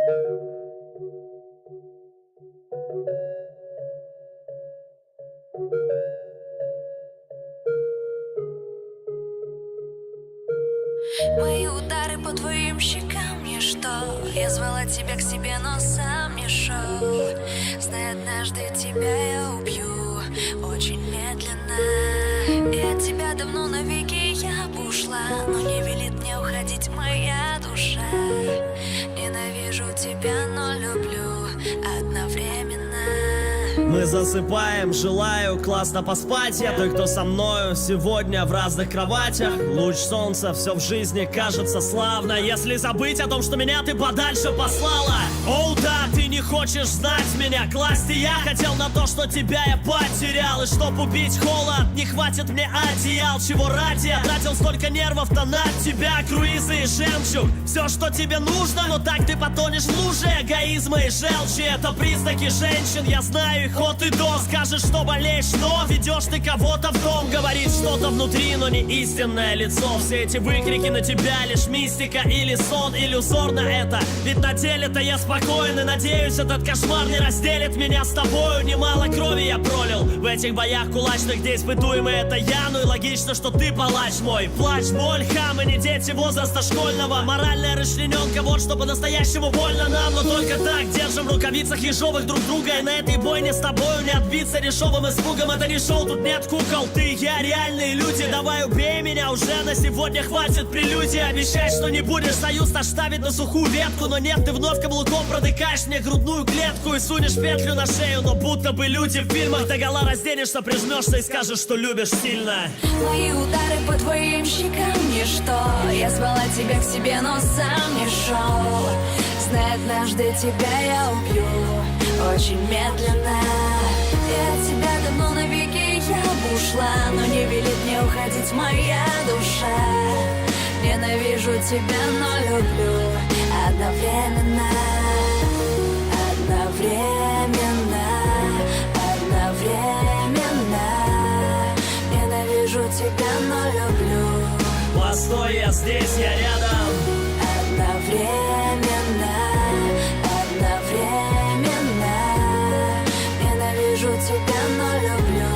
Мои удары по твоим щекам ничто. Я звала тебя к себе, но сам не шел. Знай, однажды тебя я убью очень медленно. И от тебя давно навеки я бы ушла, но не велит мне уходить моя душа. Ненавижу тебя, но люблю одновременно. Мы засыпаем, желаю классно поспать. Я той, кто со мною сегодня в разных кроватях. Луч солнца, все в жизни кажется славно. Если забыть о том, что меня ты подальше послала. Оу, да, ты не хочешь знать меня. Класть я хотел на то, что тебя я потерял. И чтоб убить холод, не хватит мне одеял. Чего ради я тратил столько нервов-то на тебя. Круизы и жемчуг, все, что тебе нужно. Но так ты потонешь в луже эгоизма и желчи. Это признаки женщин, я знаю их от и до. Скажешь, что болеешь, но ведешь ты кого-то в дом. Говорит что-то внутри, но не истинное лицо. Все эти выкрики на тебя лишь мистика или сон. Иллюзорно это, ведь на деле-то я спокоен. И надеюсь, этот кошмар не разделит меня с тобою. Немало крови я пролил в этих боях кулачных, где испытуемый это я. Ну и логично, что ты палач мой. Плач, боль, хамы, не дети возраста школьного. Моральная расчлененка, вот что по-настоящему больно нам. Но только так держим в рукавицах ежовых друг друга. И на этой бойне с тобою не отбиться дешевым испугом. Это не шоу, тут нет кукол. Ты и я реальные люди. Давай убей меня уже, на сегодня хватит прелюдии. Обещай, что не будешь союз наш ставить на сухую ветку. Но нет, ты вновь каблуком протыкаешь мне грудную клетку и сунешь петлю на шею. Но будто бы люди в фильмах догола разденешься, прижмешься и скажешь, что любишь сильно. Мои удары по твоим щекам ничто. Я звала тебя к себе, но сам не шел. Знай, однажды тебя я убью очень медленно. И от тебя давно навеки я бы ушла, но не велит мне уходить моя душа. Ненавижу тебя, но люблю одновременно. Одновременно. Одновременно. Ненавижу тебя, но люблю. Постой, я здесь, я рядом. Одновременно. Одновременно. Ненавижу тебя, но люблю.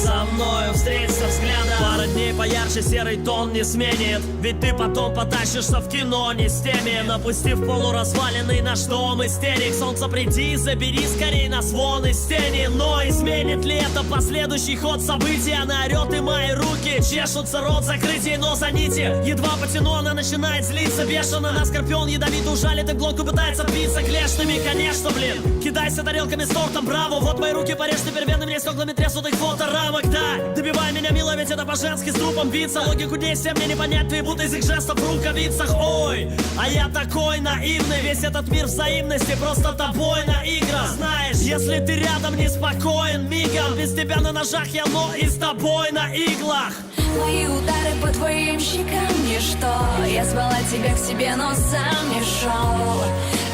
Со мною встреться взглядом. Пара дней поярче серый тон не сменит. Ведь ты потом потащишься в кино не с теми. Напустив полуразваленный наш дом истерик. Солнце, приди, забери скорей нас вон из тени. Но изменит ли это последующий ход событий? Она орет, и мои руки чешутся, рот закрытий, но за нити. Едва потяну, она начинает злиться бешено. На скорпион ядовито ужалит и глотку пытается биться клешнями. Конечно, блин, кидайся тарелками с тортом, браво. Вот мои руки порежь теперь венами, стеклами трясут их фоторамок. Да, добивай меня, мило, ведь это по-женски с трупом биться. Логику действия мне не понять, ты будто из их жестов в рукавицах. Ой, а я такой наивный. Весь этот мир взаимности просто тобой на играх. Знаешь, если ты рядом неспокоен мигом, без тебя на ножах я, но и с тобой на иглах. Мои удары по твоим щекам ничто. Я звала тебя к себе, но сам не шел.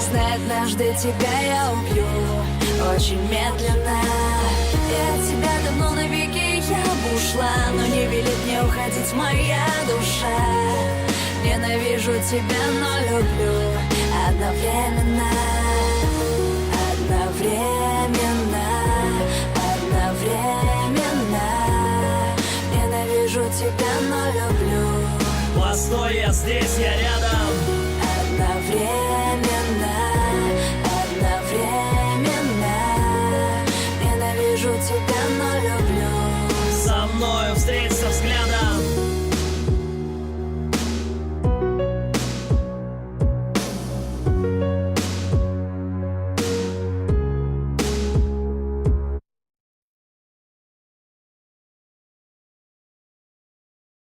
Знай, однажды тебя я убью очень медленно. И от тебя давно навеки я бы ушла, но не велит мне уходить моя душа. Ненавижу тебя, но люблю одновременно. Одновременно. Одновременно. Ненавижу тебя, но люблю. Постой, я здесь, я рядом.